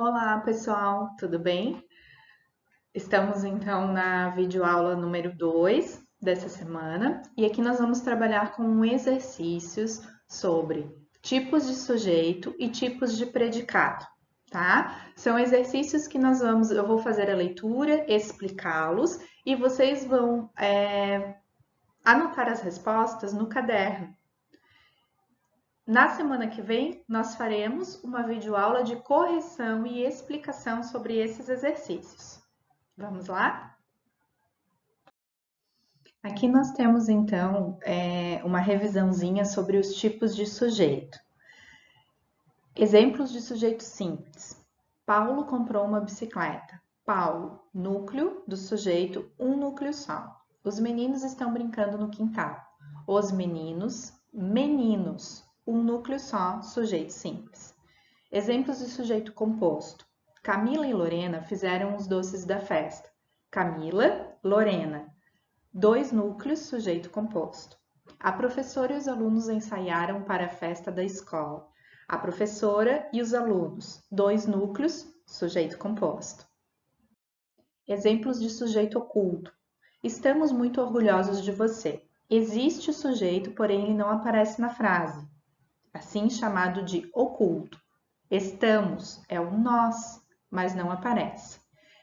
Olá, pessoal, tudo bem? Estamos então na videoaula número 2 dessa semana e aqui nós vamos trabalhar com exercícios sobre tipos de sujeito e tipos de predicado, tá? São exercícios que eu vou fazer a leitura, explicá-los e vocês vão anotar as respostas no caderno. Na semana que vem, nós faremos uma videoaula de correção e explicação sobre esses exercícios. Vamos lá? Aqui nós temos então uma revisãozinha sobre os tipos de sujeito. Exemplos de sujeito simples. Paulo comprou uma bicicleta. Paulo, núcleo do sujeito, um núcleo só. Os meninos estão brincando no quintal. Os meninos, meninos, um núcleo só, sujeito simples. Exemplos de sujeito composto. Camila e Lorena fizeram os doces da festa. Camila, Lorena. Dois núcleos, sujeito composto. A professora e os alunos ensaiaram para a festa da escola. A professora e os alunos. Dois núcleos, sujeito composto. Exemplos de sujeito oculto. Estamos muito orgulhosos de você. Existe o sujeito, porém ele não aparece na frase, assim chamado de oculto. Estamos é o nós, mas não aparece.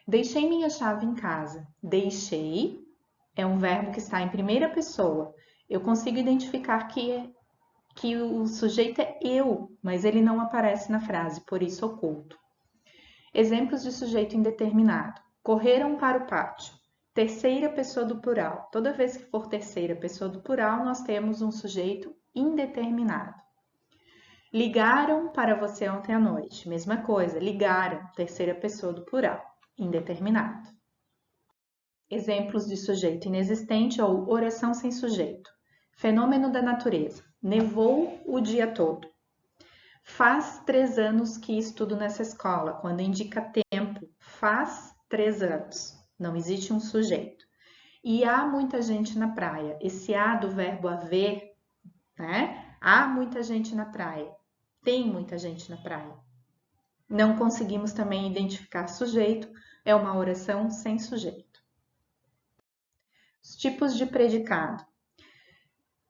Deixei minha chave em casa. Deixei é um verbo que está em primeira pessoa. Eu consigo identificar que o sujeito é eu, mas ele não aparece na frase, por isso oculto. Exemplos de sujeito indeterminado. Correram para o pátio. Terceira pessoa do plural. Toda vez que for terceira pessoa do plural, nós temos um sujeito indeterminado. Ligaram para você ontem à noite. Mesma coisa, ligaram, terceira pessoa do plural, indeterminado. Exemplos de sujeito inexistente ou oração sem sujeito. Fenômeno da natureza. Nevou o dia todo. Faz 3 anos que estudo nessa escola. Quando indica tempo, faz 3 anos. Não existe um sujeito. E há muita gente na praia. Esse há do verbo haver, né? Há muita gente na praia. Tem muita gente na praia. Não conseguimos também identificar sujeito. É uma oração sem sujeito. Os tipos de predicado.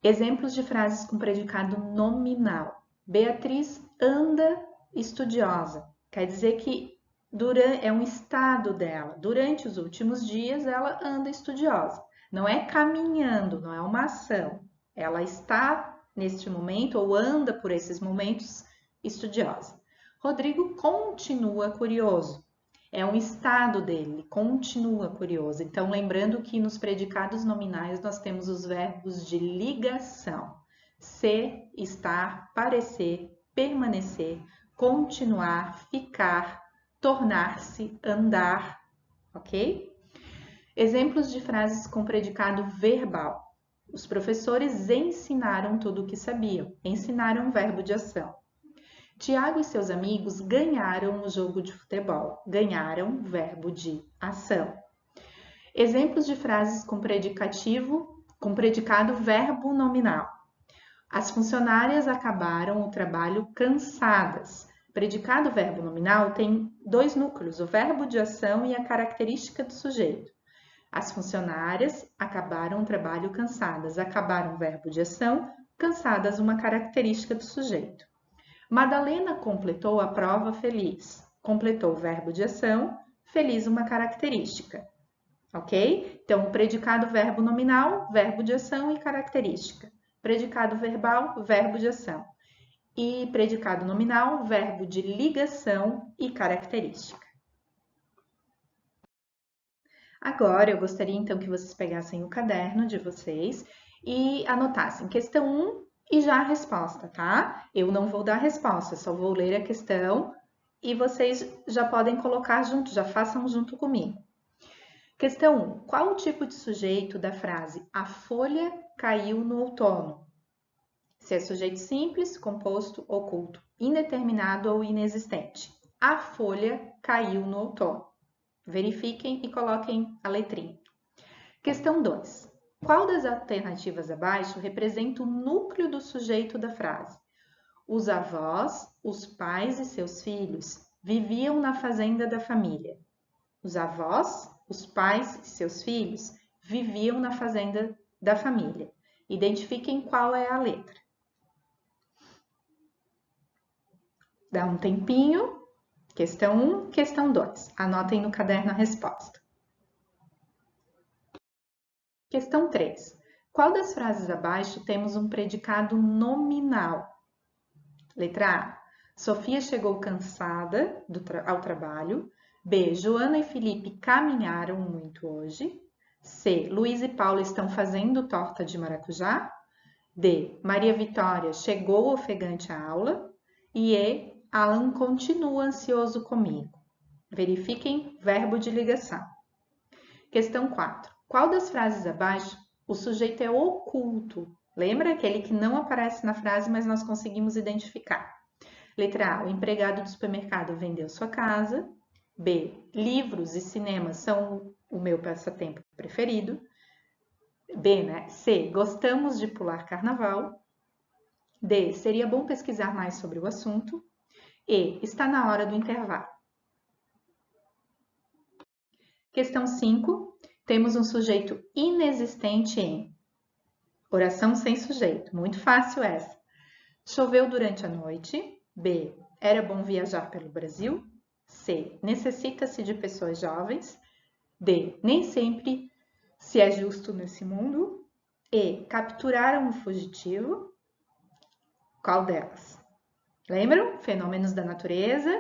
Exemplos de frases com predicado nominal. Beatriz anda estudiosa. Quer dizer que é um estado dela. Durante os últimos dias, ela anda estudiosa. Não é caminhando, não é uma ação. Ela está, neste momento, ou anda por esses momentos, estudiosa. Rodrigo continua curioso. É um estado dele, continua curioso. Então, lembrando que nos predicados nominais nós temos os verbos de ligação. Ser, estar, parecer, permanecer, continuar, ficar, tornar-se, andar, ok? Exemplos de frases com predicado verbal. Os professores ensinaram tudo o que sabiam. Ensinaram um verbo de ação. Tiago e seus amigos ganharam o jogo de futebol. Ganharam, verbo de ação. Exemplos de frases com predicado verbo nominal. As funcionárias acabaram o trabalho cansadas. Predicado verbo nominal tem 2 núcleos, o verbo de ação e a característica do sujeito. As funcionárias acabaram o trabalho cansadas. Acabaram verbo de ação, cansadas uma característica do sujeito. Madalena completou a prova feliz. Completou o verbo de ação, feliz uma característica. Ok? Então, predicado verbo nominal, verbo de ação e característica. Predicado verbal, verbo de ação. E predicado nominal, verbo de ligação e característica. Agora, eu gostaria então que vocês pegassem o caderno de vocês e anotassem questão 1 e já a resposta, tá? Eu não vou dar a resposta, só vou ler a questão e vocês já podem colocar junto, já façam junto comigo. Questão 1. Qual o tipo de sujeito da frase a folha caiu no outono? Se é sujeito simples, composto, oculto, indeterminado ou inexistente. A folha caiu no outono. Verifiquem e coloquem a letrinha. Questão 2. Qual das alternativas abaixo representa o núcleo do sujeito da frase? Os avós, os pais e seus filhos. viviam na fazenda da família. Os avós, os pais e seus filhos viviam na fazenda da família. Identifiquem qual é a letra. Dá um tempinho. Questão 1, questão 2. Anotem no caderno a resposta. Questão 3. Qual das frases abaixo temos um predicado nominal? Letra A. Sofia chegou cansada ao trabalho. B. Joana e Felipe caminharam muito hoje. C. Luiz e Paulo estão fazendo torta de maracujá. D. Maria Vitória chegou ofegante à aula. E E. Alan continua ansioso comigo. Verifiquem verbo de ligação. Questão 4. Qual das frases abaixo o sujeito é oculto? Lembra aquele que não aparece na frase, mas nós conseguimos identificar? Letra A. O empregado do supermercado vendeu sua casa. B. Livros e cinemas são o meu passatempo preferido. B, né? C. Gostamos de pular carnaval. D. Seria bom pesquisar mais sobre o assunto. E. Está na hora do intervalo. Questão 5. Temos um sujeito inexistente em oração sem sujeito. Muito fácil essa. Choveu durante a noite. B. Era bom viajar pelo Brasil. C. Necessita-se de pessoas jovens. D. Nem sempre se é justo nesse mundo. E. Capturaram um fugitivo. Qual delas? Lembram? Fenômenos da natureza.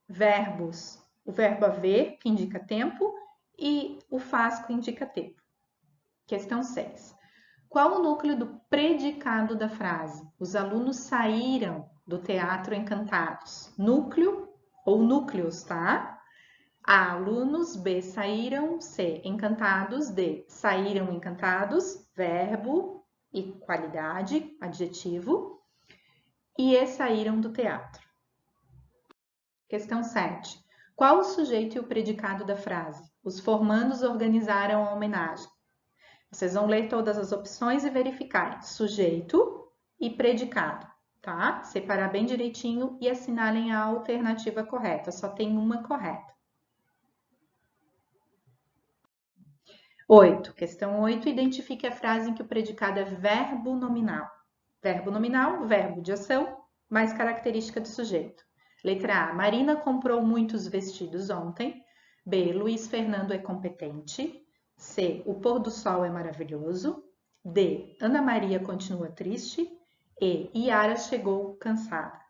Verbos. O verbo haver, que indica tempo, e o faz, que indica tempo. Questão 6. Qual o núcleo do predicado da frase? Os alunos saíram do teatro encantados. Núcleo ou núcleos, tá? A. Alunos. B. Saíram. C. Encantados. D. Saíram encantados. Verbo e qualidade, adjetivo. E E. Saíram do teatro. Questão 7. Qual o sujeito e o predicado da frase? Os formandos organizaram a homenagem. Vocês vão ler todas as opções e verificarem sujeito e predicado, tá? Separar bem direitinho e assinalem a alternativa correta. Só tem uma correta. 8. Questão 8. Identifique a frase em que o predicado é verbo nominal. Verbo nominal, verbo de ação, mais característica do sujeito. Letra A. Marina comprou muitos vestidos ontem. B. Luiz Fernando é competente. C. O pôr do sol é maravilhoso. D. Ana Maria continua triste. E. Yara chegou cansada.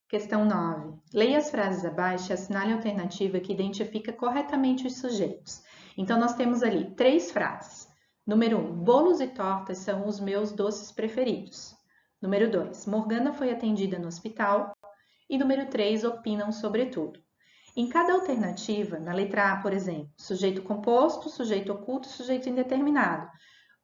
Questão 9. Leia as frases abaixo e assinale a alternativa que identifica corretamente os sujeitos. Então, nós temos ali 3 frases. Número 1. Bolos e tortas são os meus doces preferidos. Número 2. Morgana foi atendida no hospital. E número 3. Opinam sobre tudo. Em cada alternativa, na letra A, por exemplo, sujeito composto, sujeito oculto, sujeito indeterminado.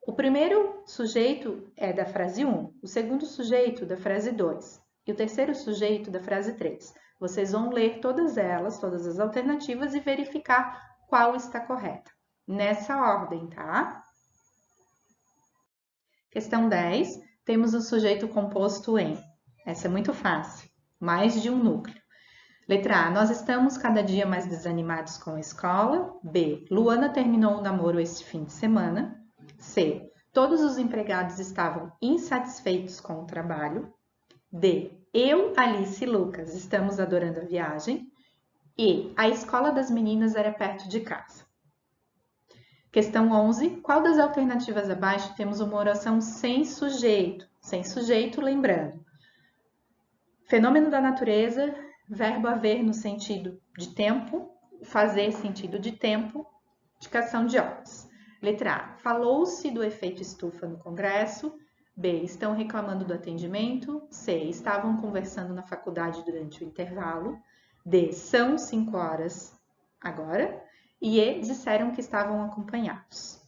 O primeiro sujeito é da frase 1, o segundo sujeito da frase 2 e o terceiro sujeito da frase 3. Vocês vão ler todas elas, todas as alternativas e verificar qual está correta. Nessa ordem, tá? Questão 10. Temos o sujeito composto em. Essa é muito fácil. Mais de um núcleo. Letra A. Nós estamos cada dia mais desanimados com a escola. B. Luana terminou o namoro esse fim de semana. C. Todos os empregados estavam insatisfeitos com o trabalho. D. Eu, Alice e Lucas estamos adorando a viagem. E. A escola das meninas era perto de casa. Questão 11. Qual das alternativas abaixo temos uma oração sem sujeito? Sem sujeito, lembrando. Fenômeno da natureza, verbo haver no sentido de tempo, fazer sentido de tempo, indicação de horas. Letra A. Falou-se do efeito estufa no congresso. B. Estão reclamando do atendimento. C. Estavam conversando na faculdade durante o intervalo. D. São 5 horas agora. E E. Disseram que estavam acompanhados.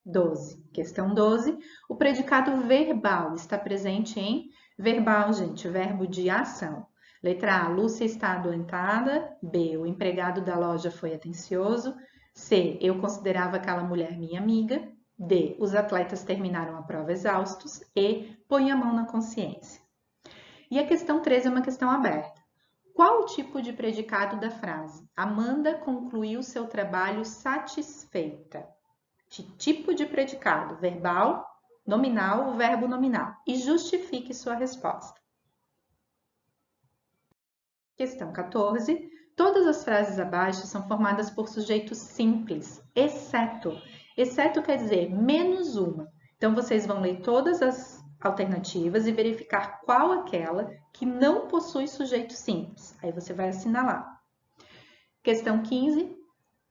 12. Questão 12. O predicado verbal está presente em verbal, gente, verbo de ação. Letra A. Lúcia está adoentada. B. O empregado da loja foi atencioso. C. Eu considerava aquela mulher minha amiga. D. Os atletas terminaram a prova exaustos. E. Põe a mão na consciência. E a questão 13 é uma questão aberta. Qual o tipo de predicado da frase? Amanda concluiu seu trabalho satisfeita. Que tipo de predicado? Verbal, nominal ou verbo nominal? E justifique sua resposta. Questão 14. Todas as frases abaixo são formadas por sujeitos simples, exceto. Exceto quer dizer menos uma. Então, vocês vão ler todas as alternativas e verificar qual aquela que não possui sujeito simples. Aí você vai assinalar. Questão 15.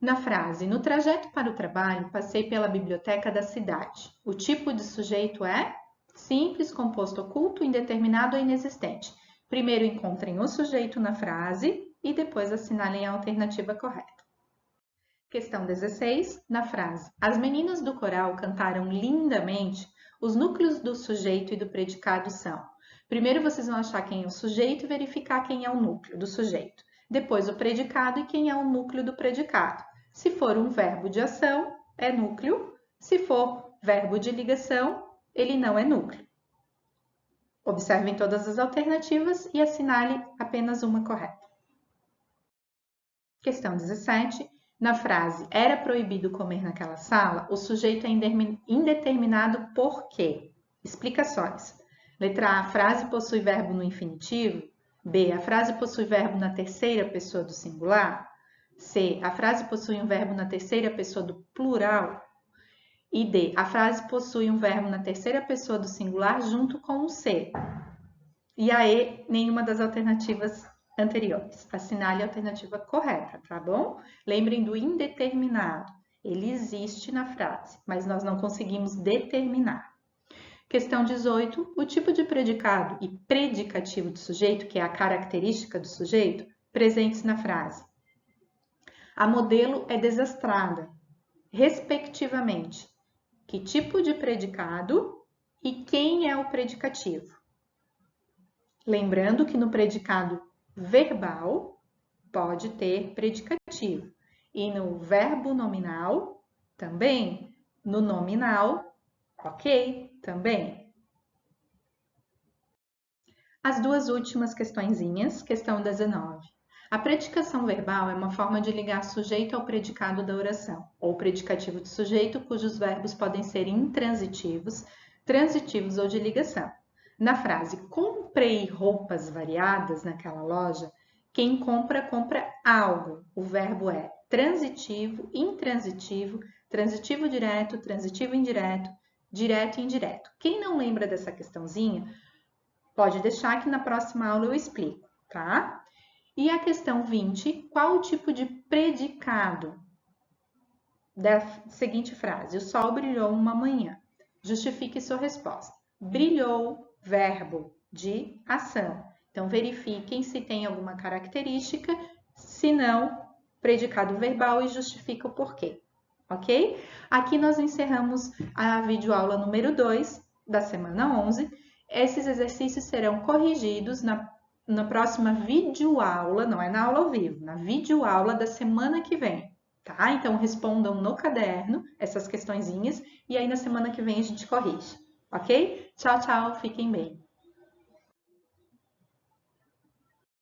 Na frase, no trajeto para o trabalho, passei pela biblioteca da cidade. O tipo de sujeito é simples, composto oculto, indeterminado ou inexistente. Primeiro encontrem o sujeito na frase e depois assinalem a alternativa correta. Questão 16. Na frase, as meninas do coral cantaram lindamente, os núcleos do sujeito e do predicado são. Primeiro vocês vão achar quem é o sujeito e verificar quem é o núcleo do sujeito. Depois o predicado e quem é o núcleo do predicado. Se for um verbo de ação, é núcleo. Se for verbo de ligação, ele não é núcleo. Observem todas as alternativas e assinale apenas uma correta. Questão 17. Na frase, era proibido comer naquela sala, o sujeito é indeterminado por quê? Explicações. Letra A, a frase possui verbo no infinitivo. B, a frase possui verbo na terceira pessoa do singular. C, a frase possui um verbo na terceira pessoa do plural. E D, a frase possui um verbo na terceira pessoa do singular junto com o C. E a E, nenhuma das alternativas anteriores. Assinale a alternativa correta, tá bom? Lembrem do indeterminado. Ele existe na frase, mas nós não conseguimos determinar. Questão 18. O tipo de predicado e predicativo do sujeito, que é a característica do sujeito, presentes na frase. A modelo é desastrada, respectivamente. Que tipo de predicado e quem é o predicativo? Lembrando que no predicado verbal pode ter predicativo e no verbo nominal também, no nominal, ok, também. As duas últimas questõezinhas, questão 19. A predicação verbal é uma forma de ligar sujeito ao predicado da oração, ou predicativo do sujeito, cujos verbos podem ser intransitivos, transitivos ou de ligação. Na frase, comprei roupas variadas naquela loja, quem compra, compra algo. O verbo é transitivo, intransitivo, transitivo direto, transitivo indireto, direto e indireto. Quem não lembra dessa questãozinha, pode deixar que na próxima aula eu explico, tá? E a questão 20, qual o tipo de predicado da seguinte frase? O sol brilhou uma manhã. Justifique sua resposta. Brilhou, verbo de ação. Então, verifiquem se tem alguma característica, se não, predicado verbal e justifica o porquê, ok? Aqui nós encerramos a videoaula número 2 da semana 11. Esses exercícios serão corrigidos na próxima videoaula, não é na aula ao vivo, na videoaula da semana que vem, tá? Então, respondam no caderno essas questõezinhas e aí na semana que vem a gente corrige, ok? Tchau, tchau, fiquem bem.